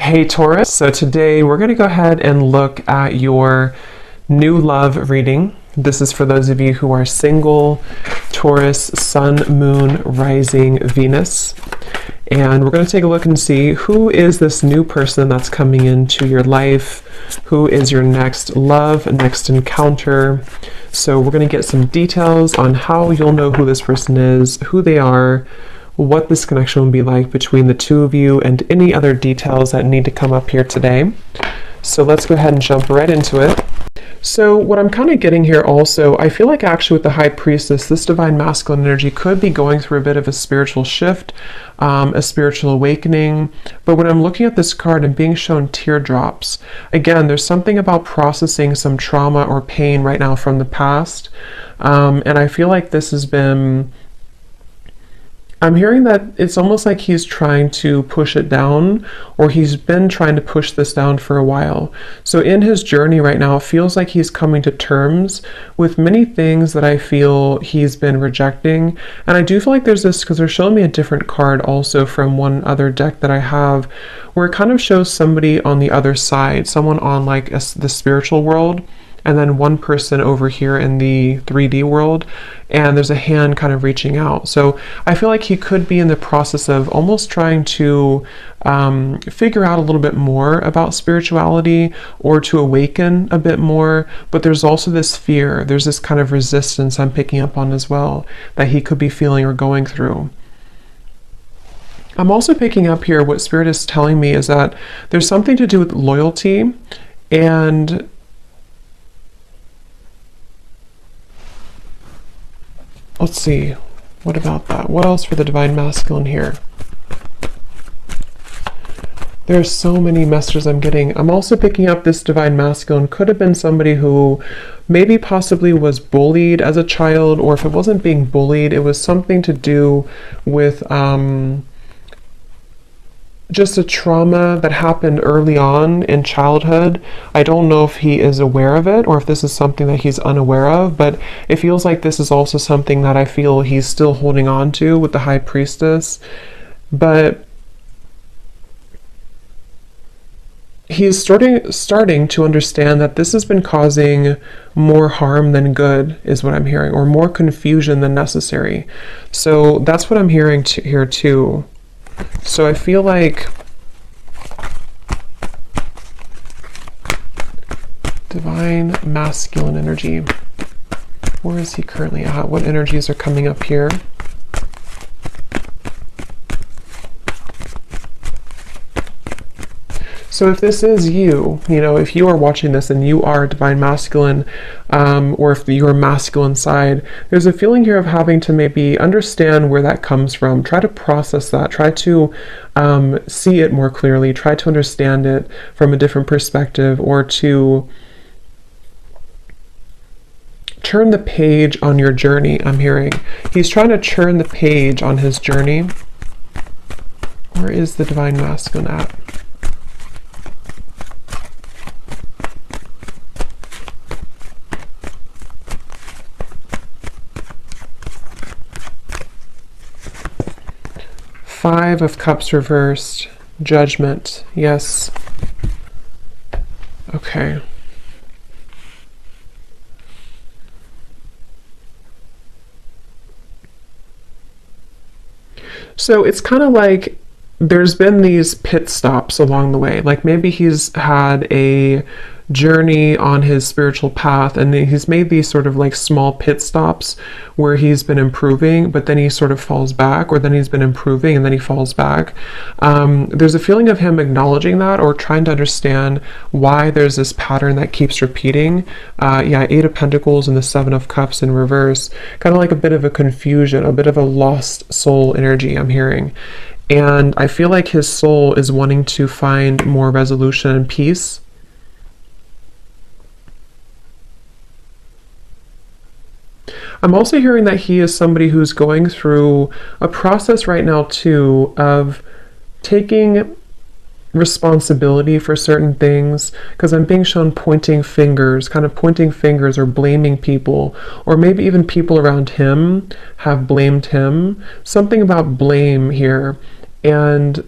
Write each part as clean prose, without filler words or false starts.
Hey Taurus, so today we're going to go ahead and look at your new love reading. This is for those of you who are single, Taurus, Sun, Moon, Rising, Venus. And we're going to take a look and see who is this new person that's coming into your life, who is your next love, next encounter. So we're going to get some details on how you'll know who this person is, who they are, what this connection will be like between the two of you, and any other details that need to come up here today. So let's go ahead and jump right into it. So what I'm kind of getting here also, I feel like actually with the High Priestess, this divine masculine energy could be going through a bit of a spiritual shift, a spiritual awakening. But when I'm looking at this card and being shown teardrops, again, there's something about processing some trauma or pain right now from the past. And I feel like this has been, I'm hearing that it's almost like he's trying to push it down, or he's been trying to push this down for a while. So in his journey right now, it feels like he's coming to terms with many things that I feel he's been rejecting. And I do feel like there's this, because they're showing me a different card also from one other deck that I have, where it kind of shows somebody on the other side, someone on like the spiritual world, and then one person over here in the 3D world, and there's a hand kind of reaching out. So I feel like he could be in the process of almost trying to figure out a little bit more about spirituality, or to awaken a bit more. But there's also this fear, there's this kind of resistance I'm picking up on as well, that he could be feeling or going through. I'm also picking up here, what Spirit is telling me is that there's something to do with loyalty, and let's see, what about that? What else for the divine masculine here? There's so many messages I'm getting. I'm also picking up this divine masculine could have been somebody who maybe possibly was bullied as a child, or if it wasn't being bullied, it was something to do with just a trauma that happened early on in childhood. I don't know if he is aware of it, or if this is something that he's unaware of, but it feels like this is also something that I feel he's still holding on to with the High Priestess. But he's starting to understand that this has been causing more harm than good, is what I'm hearing, or more confusion than necessary. So that's what I'm hearing here too. So I feel like divine masculine energy, where is he currently at? What energies are coming up here? So if this is you, if you are watching this and you are divine masculine, or if your masculine side, there's a feeling here of having to maybe understand where that comes from. Try to process that. Try to see it more clearly. Try to understand it from a different perspective, or to turn the page on your journey, I'm hearing. He's trying to turn the page on his journey. Where is the divine masculine at? Five of Cups reversed, Judgment, yes. Okay. So it's kind of like there's been these pit stops along the way. Like maybe he's had a journey on his spiritual path, and he's made these sort of like small pit stops where he's been improving, but then he sort of falls back, or then he's been improving and then he falls back. There's a feeling of him acknowledging that, or trying to understand why there's this pattern that keeps repeating. Eight of Pentacles and the Seven of Cups in reverse, kind of like a bit of a confusion, a bit of a lost soul energy I'm hearing. And I feel like his soul is wanting to find more resolution and peace. I'm also hearing that he is somebody who's going through a process right now too, of taking responsibility for certain things, because I'm being shown pointing fingers, or blaming people, or maybe even people around him have blamed him. Something about blame here. And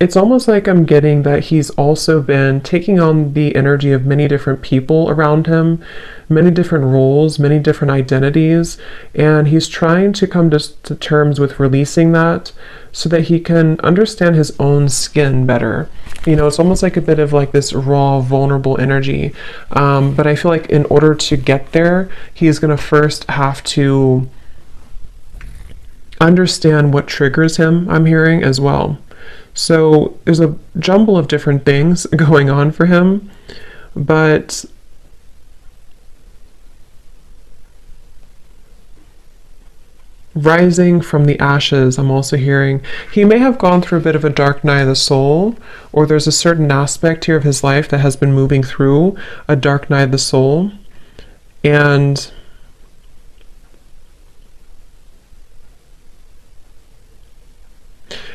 it's almost like I'm getting that he's also been taking on the energy of many different people around him, many different roles, many different identities, and he's trying to come to terms with releasing that so that he can understand his own skin better. You know, it's almost like a bit of like this raw, vulnerable energy. But I feel like in order to get there, he's going to first have to understand what triggers him, I'm hearing as well. So there's a jumble of different things going on for him, but rising from the ashes, I'm also hearing he may have gone through a bit of a dark night of the soul, or there's a certain aspect here of his life that has been moving through a dark night of the soul. And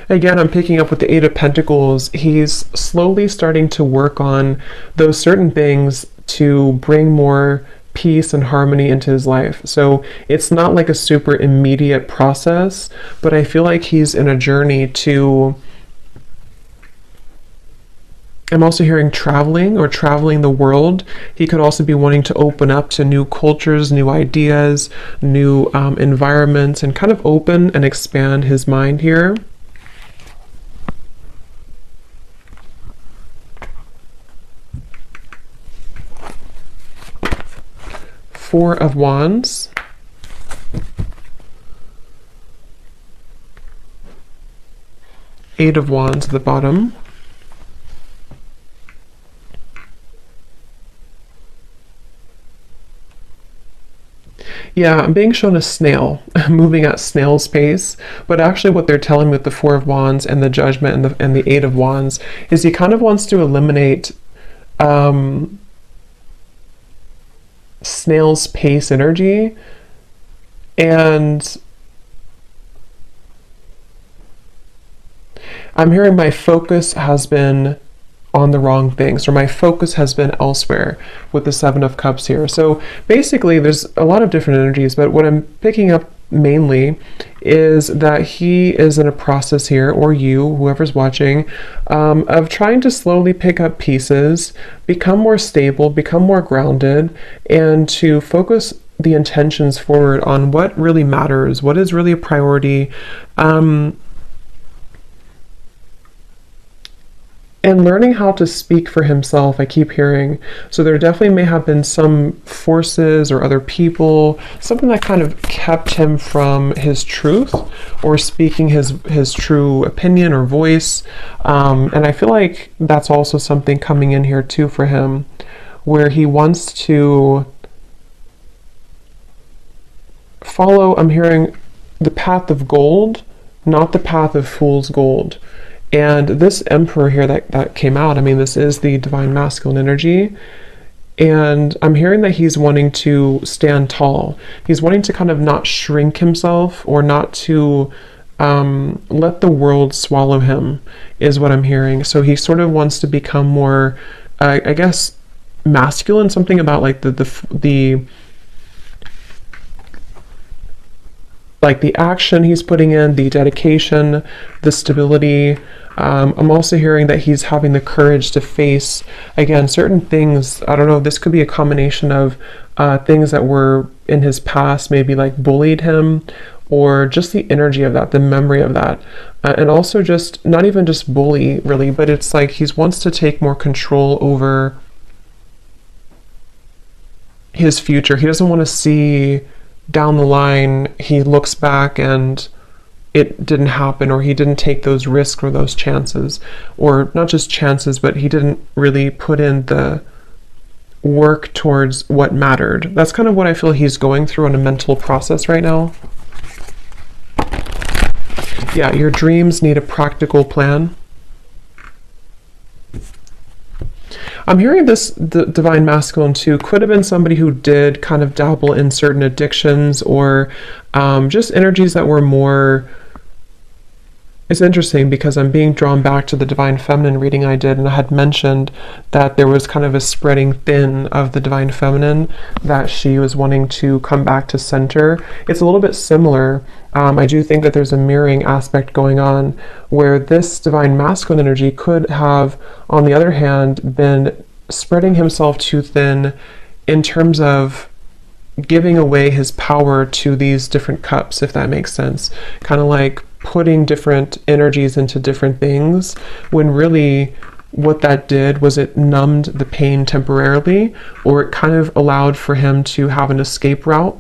again, I'm picking up with the Eight of Pentacles. He's slowly starting to work on those certain things to bring more peace and harmony into his life. So it's not like a super immediate process, but I feel like he's in a journey to, I'm also hearing traveling or traveling the world. He could also be wanting to open up to new cultures, new ideas, new environments, and kind of open and expand his mind here. Four of Wands. Eight of Wands at the bottom. Yeah, I'm being shown a snail moving at snail's pace, but actually what they're telling me with the Four of Wands and the Judgment and the Eight of Wands is he kind of wants to eliminate snail's pace energy, and I'm hearing my focus has been on the wrong things, or my focus has been elsewhere with the Seven of Cups here. So basically there's a lot of different energies, but what I'm picking up mainly is that he is in a process here, or you, whoever's watching, of trying to slowly pick up pieces, become more stable, become more grounded, and to focus the intentions forward on what really matters, what is really a priority, and learning how to speak for himself, I keep hearing. So there definitely may have been some forces or other people, something that kind of kept him from his truth or speaking his true opinion or voice. And I feel like that's also something coming in here too for him, where he wants to follow, I'm hearing, the path of gold, not the path of fool's gold. And this Emperor here that came out, I mean, this is the divine masculine energy. And I'm hearing that he's wanting to stand tall. He's wanting to kind of not shrink himself, or not to let the world swallow him, is what I'm hearing. So he sort of wants to become more, I guess, masculine, something about like the like the action he's putting in, the dedication, the stability. I'm also hearing that he's having the courage to face, again, certain things. I don't know, this could be a combination of things that were in his past, maybe like bullied him, or just the energy of that, the memory of that. And also just, not even just bully really, but it's like he wants to take more control over his future. He doesn't want to see down the line, he looks back and it didn't happen, or he didn't take those risks or those chances, or not just chances, but he didn't really put in the work towards what mattered. That's kind of what I feel he's going through in a mental process right now. Yeah, your dreams need a practical plan. I'm hearing this, the divine masculine too, could have been somebody who did kind of dabble in certain addictions, or just energies that were more It's interesting because I'm being drawn back to the Divine Feminine reading I did, and I had mentioned that there was kind of a spreading thin of the Divine Feminine, that she was wanting to come back to center. It's a little bit similar. I do think that there's a mirroring aspect going on where this Divine Masculine energy could have, on the other hand, been spreading himself too thin in terms of giving away his power to these different cups, if that makes sense. Kind of like putting different energies into different things, when really what that did was it numbed the pain temporarily, or it kind of allowed for him to have an escape route.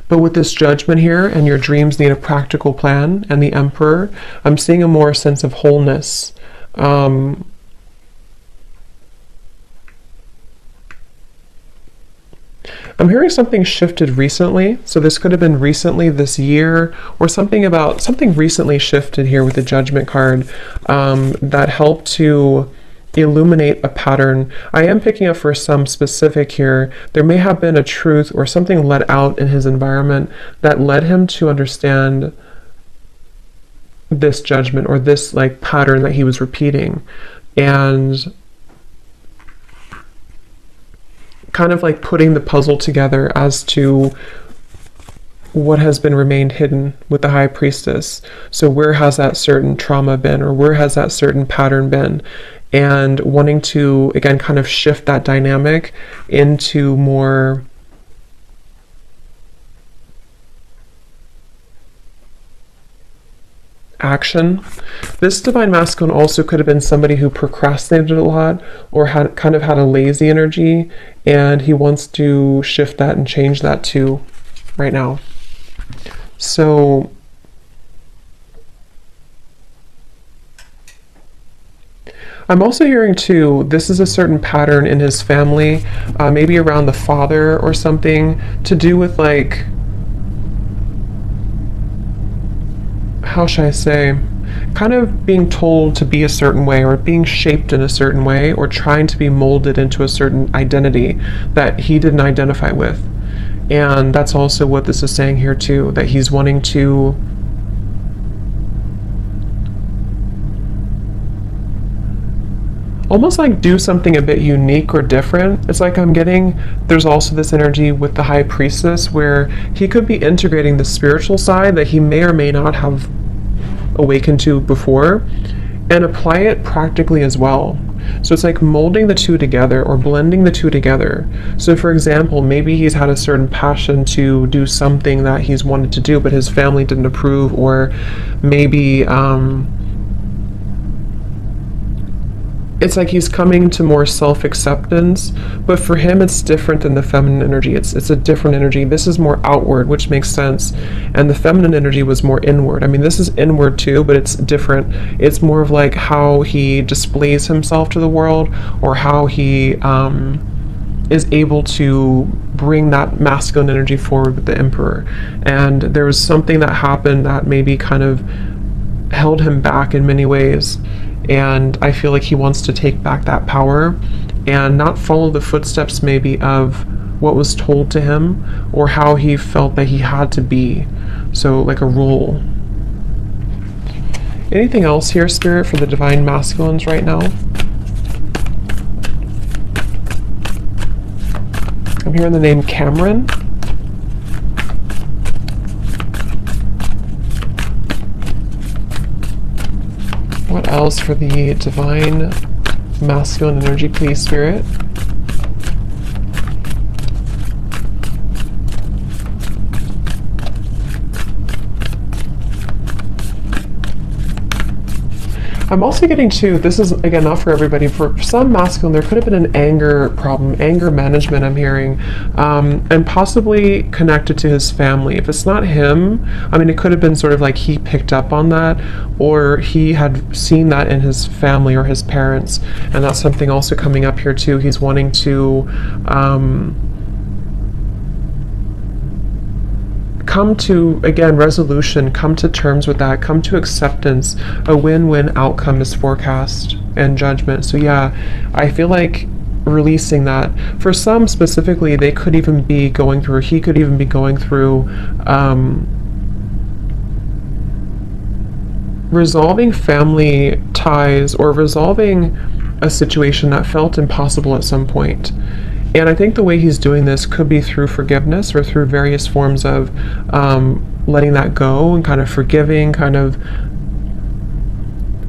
But with this Judgment here, and your dreams need a practical plan, and the Emperor, I'm seeing a more sense of wholeness. I'm hearing something shifted recently, so this could have been recently this year, or something recently shifted here with the Judgment card, that helped to illuminate a pattern. I am picking up for some specific here. There may have been a truth or something let out in his environment that led him to understand this judgment, or this like pattern that he was repeating, and kind of like putting the puzzle together as to what has been remained hidden with the High Priestess. So where has that certain trauma been, or where has that certain pattern been? And wanting to, again, kind of shift that dynamic into more action. This Divine Masculine also could have been somebody who procrastinated a lot, or had kind of had a lazy energy, and he wants to shift that and change that too right now. So I'm also hearing too, this is a certain pattern in his family, maybe around the father or something, to do with like, how should I say, kind of being told to be a certain way, or being shaped in a certain way, or trying to be molded into a certain identity that he didn't identify with. And that's also what this is saying here too, that he's wanting to almost like do something a bit unique or different. It's like I'm getting, there's also this energy with the High Priestess where he could be integrating the spiritual side that he may or may not have awakened to before, and apply it practically as well. So it's like molding the two together, or blending the two together. So for example, maybe he's had a certain passion to do something that he's wanted to do, but his family didn't approve, or maybe it's like he's coming to more self-acceptance, but for him it's different than the feminine energy. It's a different energy. This is more outward, which makes sense, and the feminine energy was more inward. I mean, this is inward too, but it's different. It's more of like how he displays himself to the world, or how he is able to bring that masculine energy forward with the Emperor. And there was something that happened that maybe kind of held him back in many ways. And I feel like he wants to take back that power and not follow the footsteps maybe of what was told to him, or how he felt that he had to be. So like a role. Anything else here, Spirit, for the Divine Masculines right now? I'm hearing the name Cameron. What else for the Divine Masculine energy, please, Spirit? I'm also getting to, this is again not for everybody, for some masculine there could have been an anger problem, anger management I'm hearing, and possibly connected to his family. If it's not him, I mean, it could have been sort of like he picked up on that, or he had seen that in his family or his parents, and that's something also coming up here too. He's wanting to come to, again, resolution, come to terms with that, come to acceptance. A win-win outcome is forecast, and judgment. So yeah, I feel like releasing that. For some specifically, they could even be going through, he could even be going through resolving family ties or resolving a situation that felt impossible at some point. And I think the way he's doing this could be through forgiveness or through various forms of letting that go and kind of forgiving, kind of,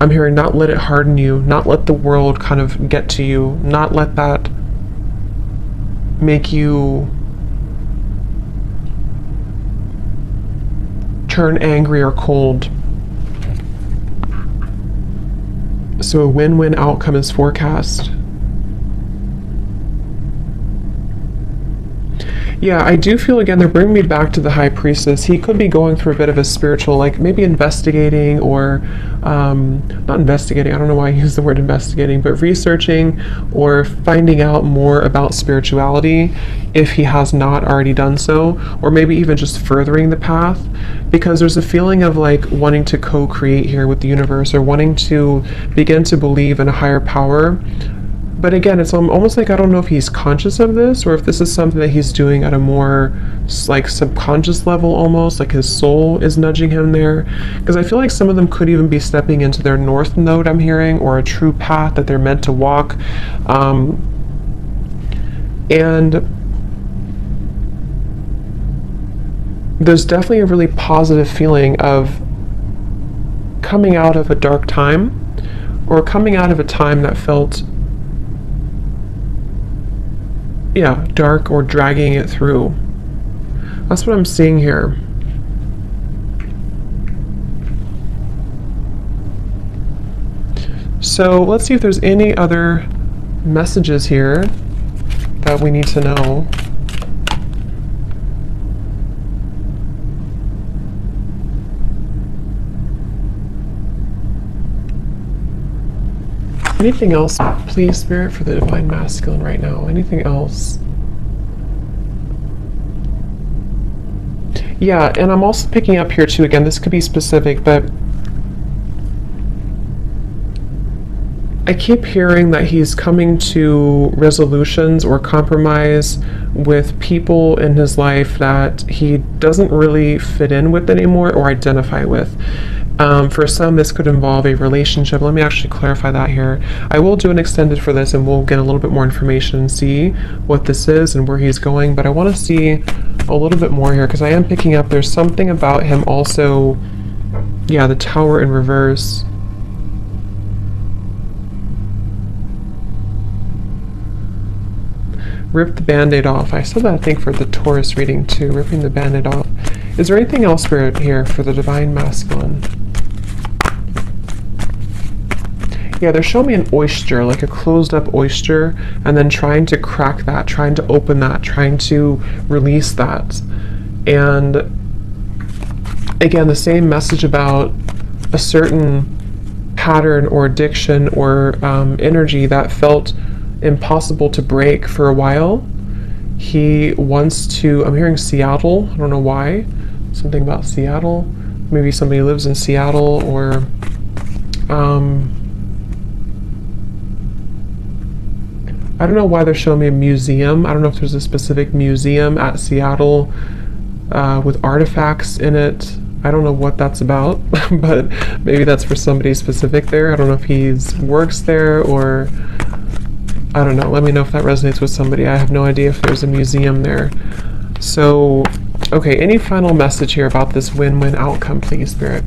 I'm hearing not let it harden you, not let the world kind of get to you, not let that make you turn angry or cold. So a win-win outcome is forecast. Yeah, I do feel, again, they're bringing me back to the High Priestess. He could be going through a bit of a spiritual, like maybe investigating or, not investigating, I don't know why I use the word investigating, but researching or finding out more about spirituality if he has not already done so, or maybe even just furthering the path, because there's a feeling of like wanting to co-create here with the universe or wanting to begin to believe in a higher power. But again, it's almost like I don't know if he's conscious of this or if this is something that he's doing at a more like subconscious level, almost like his soul is nudging him there. Because I feel like some of them could even be stepping into their north node, I'm hearing, or a true path that they're meant to walk. And there's definitely a really positive feeling of coming out of a dark time or coming out of a time that felt dark or dragging it through. That's what I'm seeing here. So let's see if there's any other messages here that we need to know. Anything else, please, Spirit, for the Divine Masculine right now? Anything else? Yeah, and I'm also picking up here too, again, this could be specific, but I keep hearing that he's coming to resolutions or compromise with people in his life that he doesn't really fit in with anymore or identify with. For some, this could involve a relationship. Let me actually clarify that here. I will do an extended for this and we'll get a little bit more information and see what this is and where he's going, but I want to see a little bit more here because I am picking up there's something about him also, the Tower in reverse. Rip the band-aid off. I said that, I think, for the Taurus reading too, ripping the band-aid off. Is there anything else, Spirit, here for the Divine Masculine? Yeah, they're showing me an oyster, like a closed-up oyster, and then trying to crack that, trying to open that, trying to release that. And again, the same message about a certain pattern or addiction or energy that felt impossible to break for a while. He wants to, I'm hearing Seattle, I don't know why, something about Seattle, maybe somebody lives in Seattle, or I don't know why they're showing me a museum. I don't know if there's a specific museum at Seattle with artifacts in it. I don't know what that's about, but maybe that's for somebody specific there. I don't know if he works there or I don't know. Let me know if that resonates with somebody. I have no idea if there's a museum there. So, okay, any final message here about this win-win outcome, please, Spirit?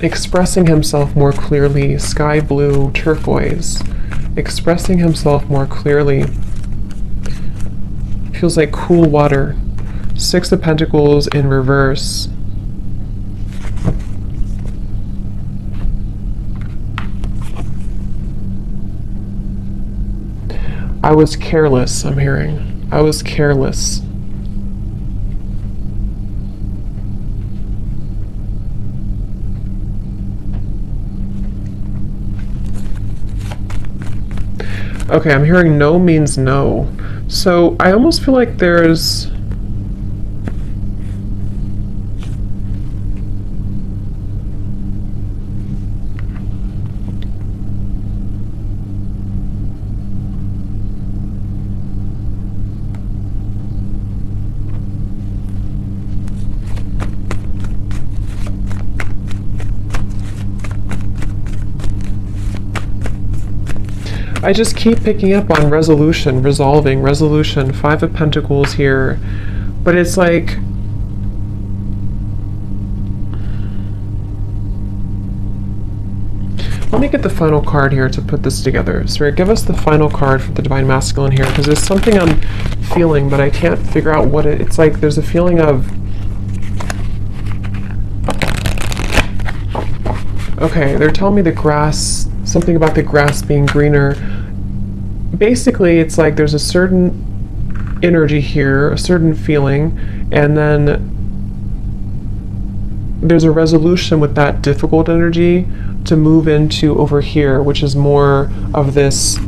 Expressing himself more clearly, sky blue, turquoise. Expressing himself more clearly. Feels like cool water. Six of Pentacles in reverse. I was careless, I'm hearing. I was careless. Okay, I'm hearing no means no. So I almost feel like there's I just keep picking up on resolution, resolving, resolution, 5 of Pentacles here. But it's like, let me get the final card here to put this together. Spirit, give us the final card for the Divine Masculine here, because there's something I'm feeling, but I can't figure out what it's like. There's a feeling of, okay, they're telling me the grass, something about the grass being greener. Basically, it's like there's a certain energy here, a certain feeling, and then there's a resolution with that difficult energy to move into over here, which is more of this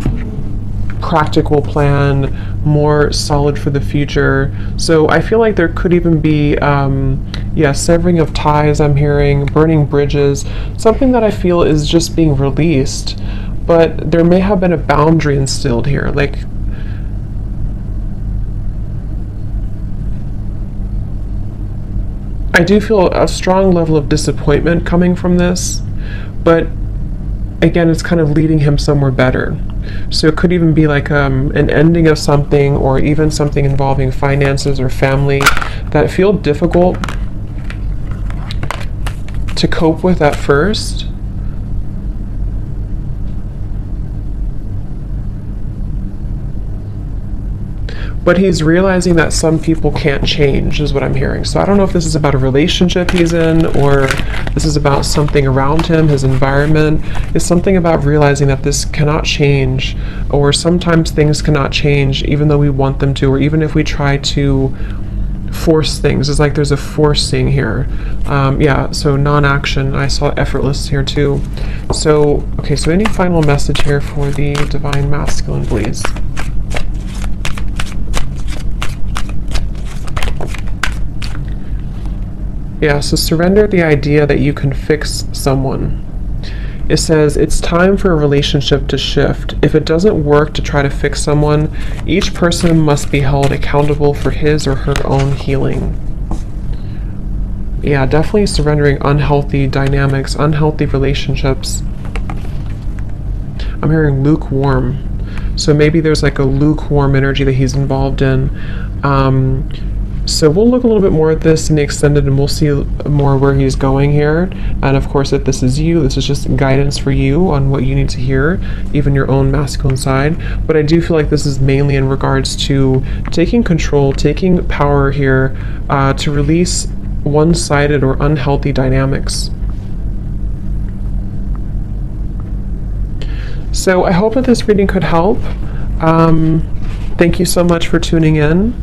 practical plan, more solid for the future. So I feel like there could even be, yeah, severing of ties, I'm hearing, burning bridges, something that I feel is just being released. But there may have been a boundary instilled here, like, I do feel a strong level of disappointment coming from this, but again, it's kind of leading him somewhere better. So it could even be like an ending of something, or even something involving finances or family that feel difficult to cope with at first. But he's realizing that some people can't change, is what I'm hearing. So I don't know if this is about a relationship he's in, or this is about something around him, his environment. It's something about realizing that this cannot change, or sometimes things cannot change even though we want them to, or even if we try to force things. It's like there's a forcing here. Yeah, so non-action. I saw effortless here too. So, okay, so any final message here for the Divine Masculine, please? Yeah, so surrender the idea that you can fix someone. It says it's time for a relationship to shift. If it doesn't work to try to fix someone, each person must be held accountable for his or her own healing. Yeah, definitely surrendering unhealthy dynamics, unhealthy relationships. I'm hearing lukewarm. So maybe there's like a lukewarm energy that he's involved in. So we'll look a little bit more at this in the extended, and we'll see more where he's going here. And of course, if this is you, this is just guidance for you on what you need to hear, even your own masculine side. But I do feel like this is mainly in regards to taking control, taking power here, to release one-sided or unhealthy dynamics. So I hope that this reading could help. Thank you so much for tuning in,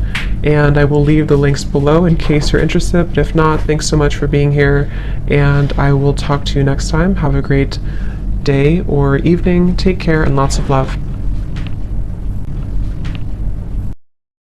and I will leave the links below in case you're interested. But if not, thanks so much for being here, and I will talk to you next time. Have a great day or evening. Take care and lots of love.